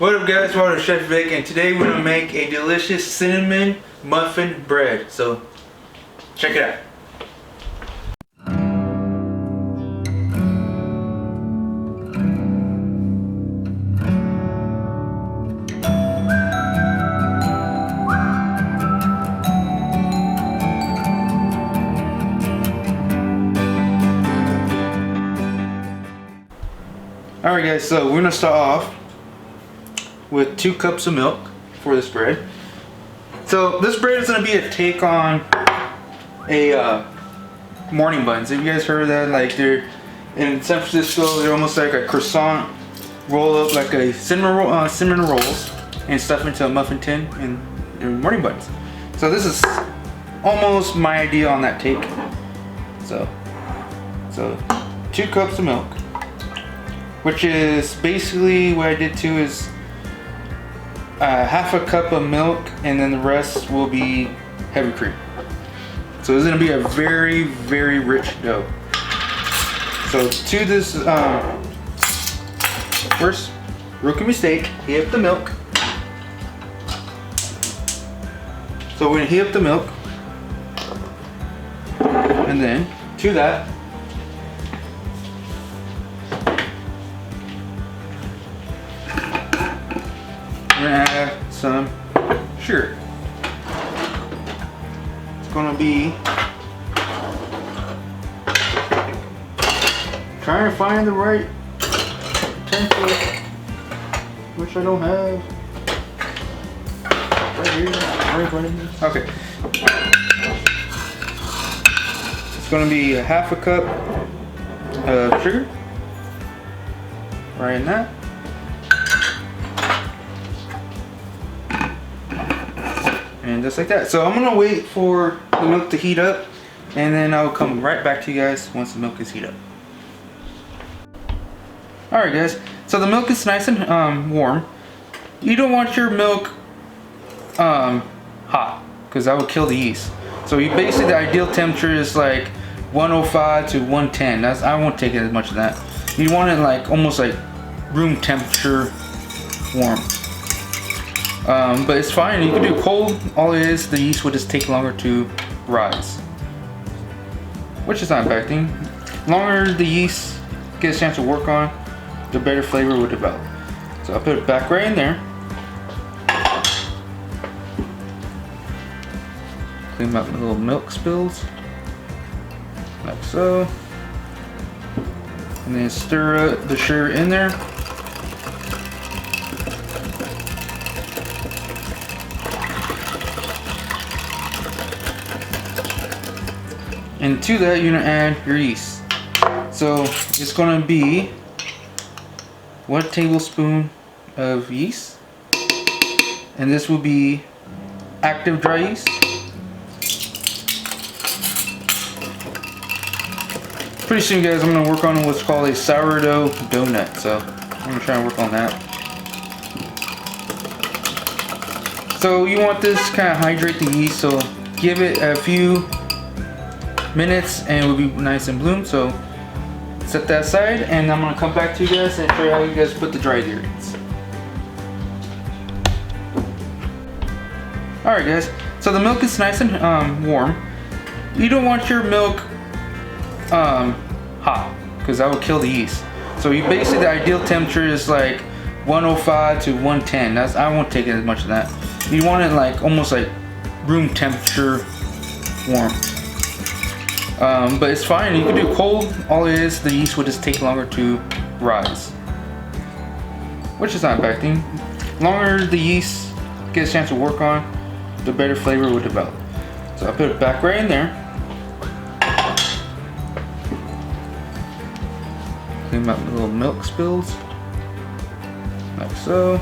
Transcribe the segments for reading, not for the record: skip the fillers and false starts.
What up guys, welcome to Chef Vic, and today we're going to make a delicious cinnamon muffin bread. So, check it out. Alright guys, so we're going to start off with 2 cups of milk for this bread. So this bread is going to be a take on a morning buns. Have you guys heard of that? Like they're in San Francisco, they're almost like a croissant roll up, like a cinnamon rolls, and stuff into a muffin tin, and they're morning buns. So this is almost my idea on that take. So 2 cups of milk, which is basically what I did too is half a cup of milk, and then the rest will be heavy cream. So it's going to be a very, very rich dough. So to this, first, rookie mistake, heat up the milk. So we're going to heat up the milk, and then to that, we're gonna add some sugar. It's gonna be, trying to find the right utensil, which I don't have. Right here. Okay. It's gonna be a half a cup of sugar. Right in that. And just like that. So I'm gonna wait for the milk to heat up, and then I'll come right back to you guys once the milk is heated up. Alright guys, so the milk is nice and warm. You don't want your milk hot, because that will kill the yeast. So you basically, the ideal temperature is like 105 to 110. I won't take it as much of that. You want it like almost like room temperature warm. But it's fine, you can do cold. All it is, the yeast will just take longer to rise, which is not a bad thing. The longer the yeast gets a chance to work on, the better flavor will develop. So I'll put it back right in there. Clean up the little milk spills, like so. And then stir the sugar in there. And to that, you're gonna add your yeast. So it's gonna be 1 tablespoon of yeast, and this will be active dry yeast. Pretty soon, guys, I'm gonna work on what's called a sourdough donut. So I'm gonna try and work on that. So you want this kind of hydrate the yeast. So give it a few minutes and it will be nice and bloom. So set that aside, and I'm gonna come back to you guys and show you how you guys put the dry ingredients. Alright guys, so the milk is nice and warm. You don't want your milk hot, because that will kill the yeast. So you basically, the ideal temperature is like 105 to 110. I won't take it as much of that. You want it like almost like room temperature warm. But it's fine, you can do cold. All it is, the yeast will just take longer to rise, which is not a bad thing. The longer the yeast gets a chance to work on, the better flavor will develop. So I'll put it back right in there. Clean up the little milk spills, like so.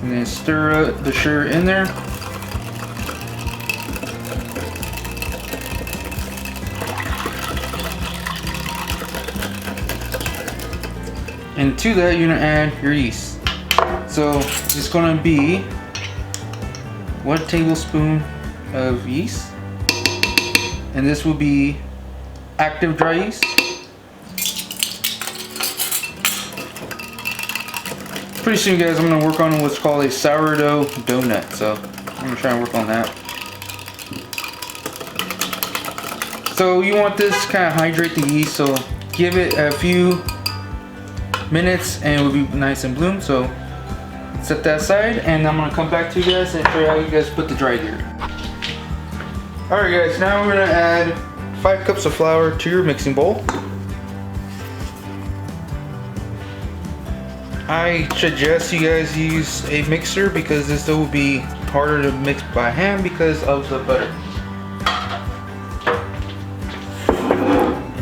And then stir the sugar in there. And to that, you're gonna add your yeast. So it's gonna be 1 tablespoon of yeast, and this will be active dry yeast. pretty soon, guys, I'm gonna work on what's called a sourdough donut. So I'm gonna try and work on that. So you want this to kind of hydrate the yeast, so give it a few minutes and it will be nice and bloom. So set that aside, and I'm gonna come back to you guys and show you how you guys put the dry here. Alright guys, now we're gonna add 5 cups of flour to your mixing bowl. I suggest you guys use a mixer because this will be harder to mix by hand because of the butter.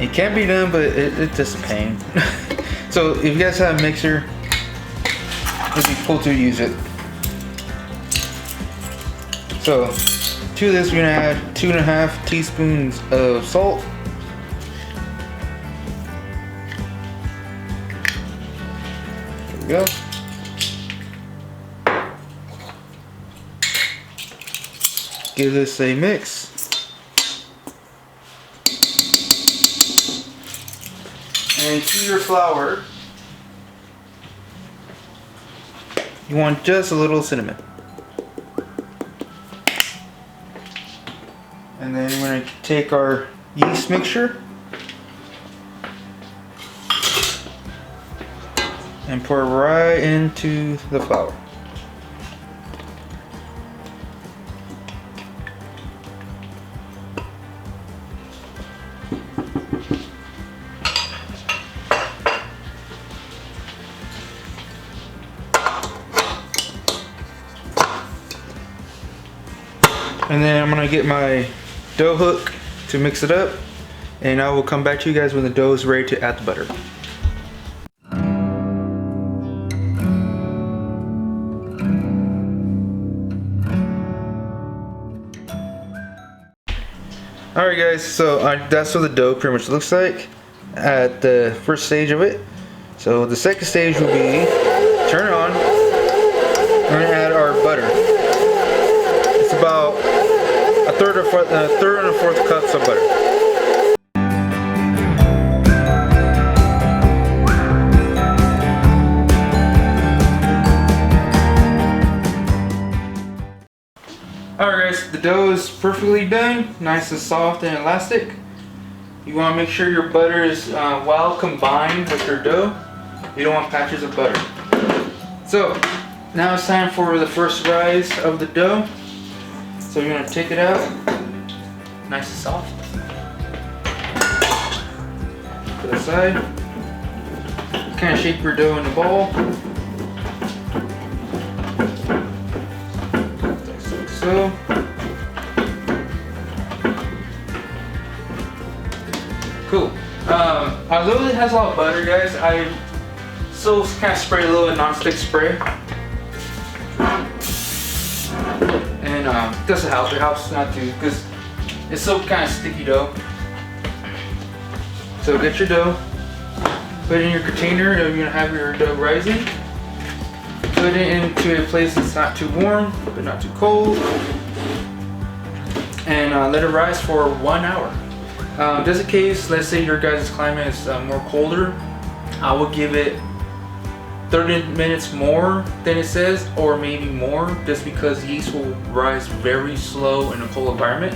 It can be done, but it's just a pain. So if you guys have a mixer, it'd be cool to use it. So to this we're gonna add 2.5 teaspoons of salt. There we go. Give this a mix. And to your flour, you want just a little cinnamon. And then we're going to take our yeast mixture and pour it right into the flour. And then I'm gonna get my dough hook to mix it up, and I will come back to you guys when the dough is ready to add the butter. Alright guys, so that's what the dough pretty much looks like at the first stage of it. So the second stage will be turn it on. We're gonna add our butter. It's about a third and a fourth cups of butter. Alright guys, the dough is perfectly done, nice and soft and elastic. You want to make sure your butter is well combined with your dough. You don't want patches of butter. So now it's time for the first rise of the dough. So you're going to take it out, nice and soft. Put it aside. Kind of shape your dough in a ball. Like so. Cool. Although it has a lot of butter, guys, I still kind of spray a little bit non-stick spray. And it doesn't help. It helps not to, because it's so kind of sticky dough. So get your dough, put it in your container. You're gonna have your dough rising. Put it into a place that's not too warm, but not too cold, and let it rise for 1 hour. Just in case, let's say your guys' climate is more colder, I will give it 30 minutes more than it says, or maybe more, just because yeast will rise very slow in a cold environment.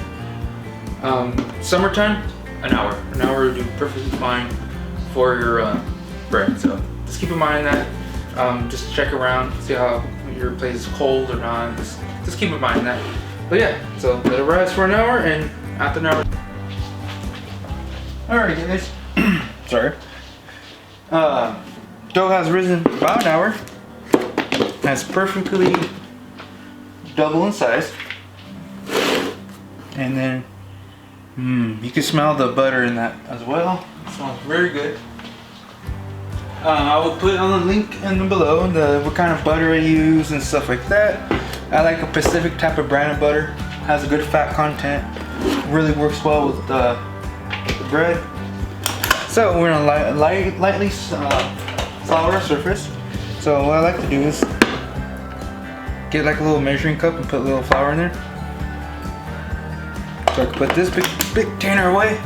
Summertime, an hour. An hour will do perfectly fine for your bread. So just keep in mind that. Just check around, see how your place is cold or not. Just keep in mind that. But yeah, so let it rise for an hour, and after an hour. Alright guys, sorry. Dough has risen about an hour. That's perfectly double in size. And then, you can smell the butter in that as well. It smells very good. I will put on the link in the below what kind of butter I use and stuff like that. I like a Pacific type of brand of butter. Has a good fat content. Really works well with the bread. So we're gonna lightly flour our surface. So what I like to do is get like a little measuring cup and put a little flour in there. So I can put this big container away.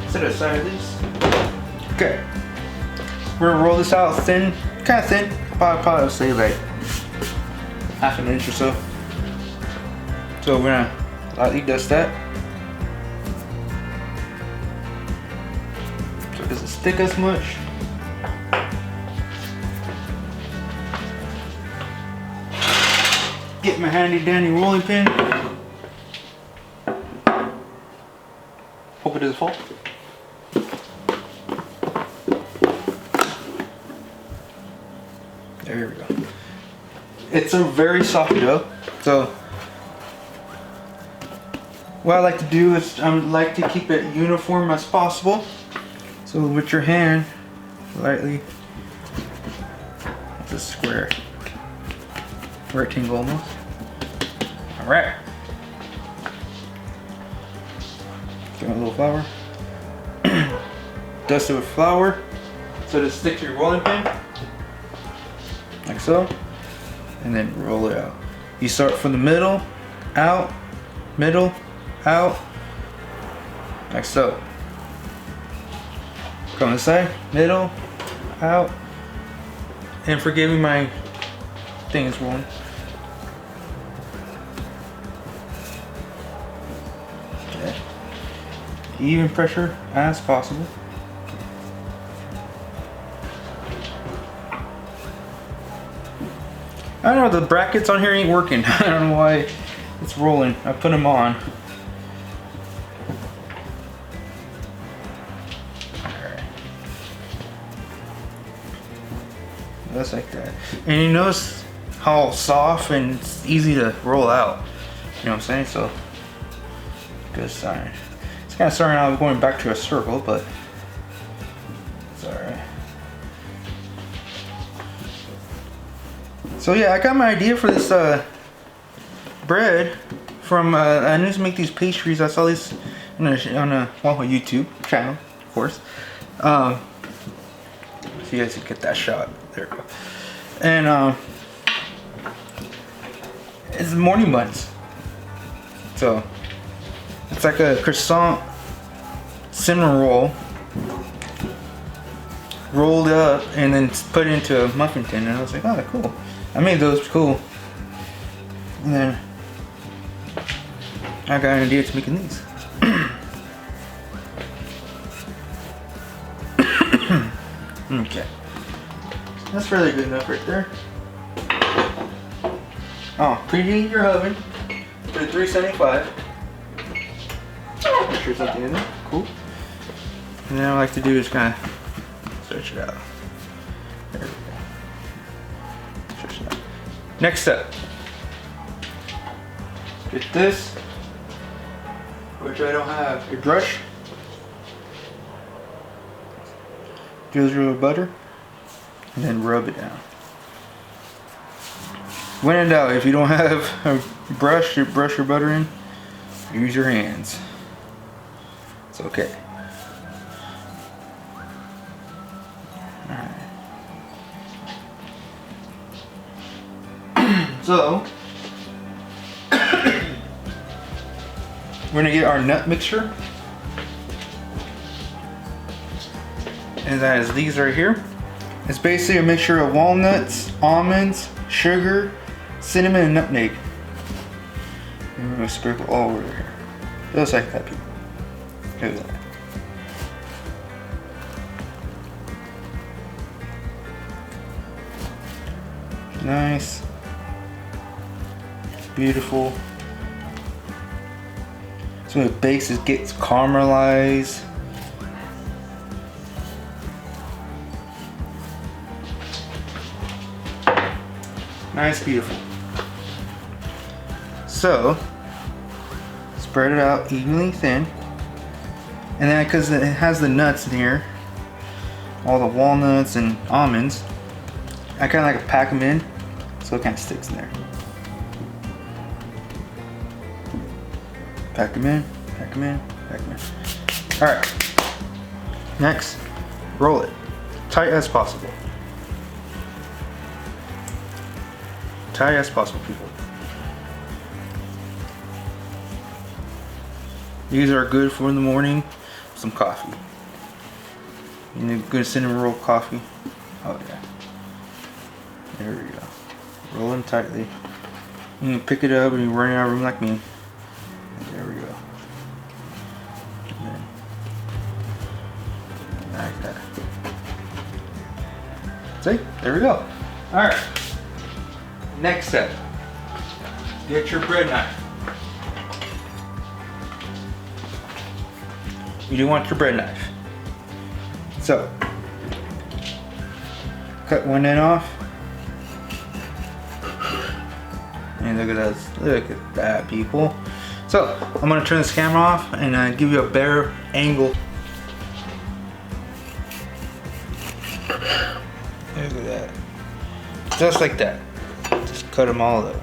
Set it aside of this. Okay. We're gonna roll this out thin, kind kind of thin. Probably would say like half an inch or so. So we're gonna lightly dust that. So it doesn't stick as much. Get my handy dandy rolling pin. Hope it doesn't fall. There we go. It's a very soft dough. So what I like to do is I like to keep it uniform as possible. So with your hand, lightly, it's a square, rectangle almost. All right. Give it a little flour. Dust it with flour so to stick to your rolling pin, like so, and then roll it out. You start from the middle, out, middle, out, like so. Go on the side, middle, out, and forgive me, my thing is rolling. Okay. Even pressure as possible. I don't know, the brackets on here ain't working. I don't know why it's rolling. I put them on. Alright. Just like that. And you notice how soft and it's easy to roll out. You know what I'm saying? So, good sign. It's kind of starting out going back to a circle, but it's alright. So yeah, I got my idea for this bread from, I used to make these pastries. I saw these on a YouTube channel, of course. So you guys can get that shot. There we go. And it's morning buns. So it's like a croissant cinnamon roll rolled up and then put into a muffin tin, and I was like, oh, cool. I made those cool. And then I got an idea to making these. Okay. That's really good enough right there. Oh, preheat your oven to 375. Make sure something in there. Cool. And then what I like to do is kind of stretch it out. There we go. Stretch it out. Next step. Get this, which I don't have, your brush. Drizzle with butter. And then rub it down. When in doubt, if you don't have a brush, you brush your butter in, use your hands. It's okay. Alright. So, we're gonna get our nut mixture. And that is these right here. It's basically a mixture of walnuts, almonds, sugar, cinnamon, and nutmeg. And we're gonna sprinkle all over here. Just like that, people. Look at that. Nice. Beautiful. So when it bakes, it gets caramelized. Nice, beautiful. So, spread it out evenly thin. And then because it has the nuts in here, all the walnuts and almonds, I kind of like to pack them in so it kind of sticks in there. Pack them in, pack them in, pack them in. Alright. Next, roll it. Tight as possible. Tight as possible, people. These are good for in the morning. Some coffee. You need good cinnamon roll coffee. Oh yeah. There we go. Roll them tightly. You can pick it up and you run out of room like me. There we go. And then, like that. See? There we go. Alright. Next step. Get your bread knife. You do want your bread knife. So, cut one end off. And look at that, look at that, people. So, I'm gonna turn this camera off and give you a better angle. Look at that. Just like that. Just cut them all up.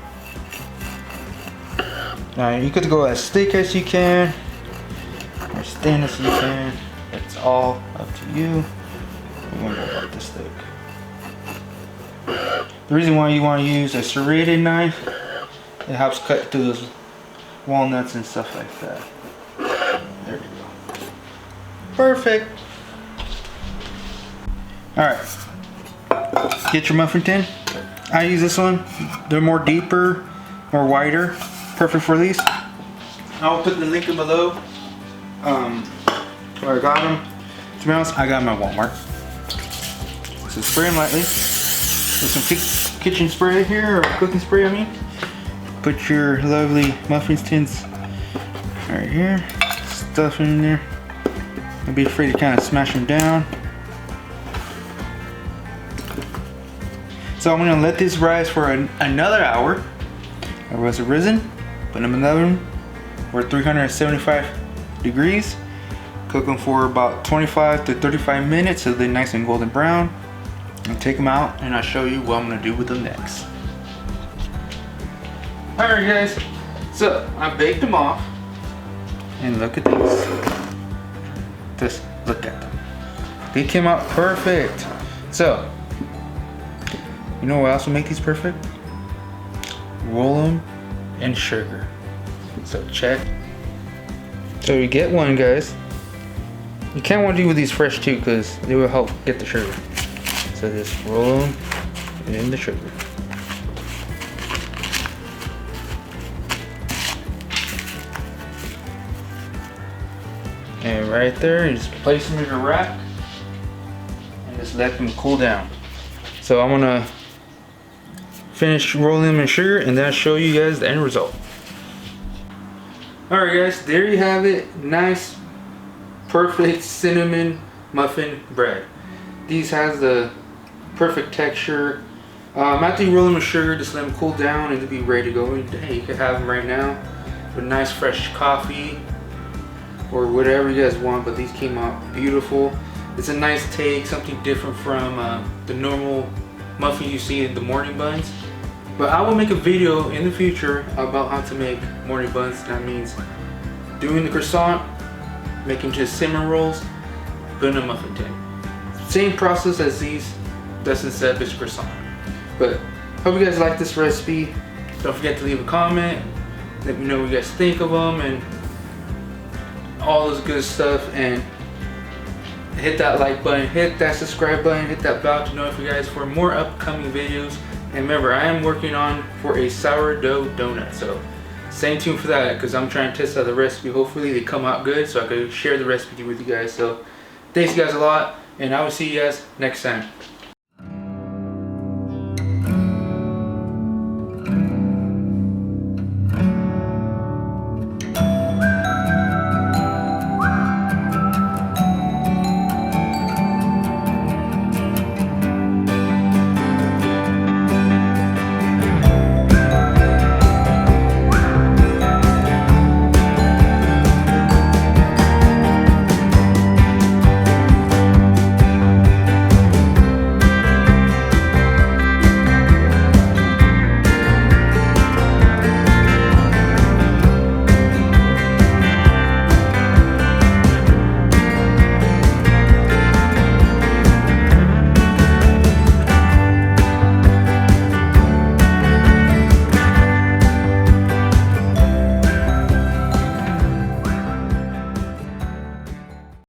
Now, you could go as thick as you can, or as thin as you can. It's all up to you. We're gonna go about this thick. The reason why you want to use a serrated knife, it helps cut through those walnuts and stuff like that. There we go. Perfect. Alright. Get your muffin tin. I use this one. They're more deeper, more wider. Perfect for these. I'll put the link in below. Where I got them. To be honest, I got them at Walmart. So spray them lightly. With some kitchen spray here, or cooking spray, I mean. Put your lovely muffins tins right here. Stuff in there. Don't be afraid to kind of smash them down. So I'm gonna let this rise for another hour. I was risen. Put them in the oven. We're at 375 degrees. Cook them for about 25 to 35 minutes so they're nice and golden brown. And take them out and I'll show you what I'm gonna do with them next. Alright guys, so I baked them off. And look at these. Just look at them. They came out perfect. So, you know what else will make these perfect? Roll them in sugar. So check. So you get one, guys. You can't want to do with these fresh too because they will help get the sugar. So just roll them in the sugar. And right there, you just place them in your rack and just let them cool down. So I'm gonna finish rolling them in sugar and then I'll show you guys the end result. Alright guys, there you have it. Nice, perfect cinnamon muffin bread. These has the perfect texture. After you roll them with sugar, just let them cool down and they'll be ready to go. And, hey, you can have them right now with nice fresh coffee or whatever you guys want, but these came out beautiful. It's a nice take, something different from the normal muffin you see in the morning buns. But I will make a video in the future about how to make morning buns. That means doing the croissant, making just cinnamon rolls, putting a muffin tin. Same process as these, just instead of this croissant. But hope you guys like this recipe. Don't forget to leave a comment. Let me know what you guys think of them and all this good stuff. And hit that like button, hit that subscribe button, hit that bell to notify you guys for more upcoming videos. And remember, I am working on for a sourdough donut, so stay tuned for that because I'm trying to test out the recipe. Hopefully they come out good so I can share the recipe with you guys. So thanks you guys a lot, and I will see you guys next time.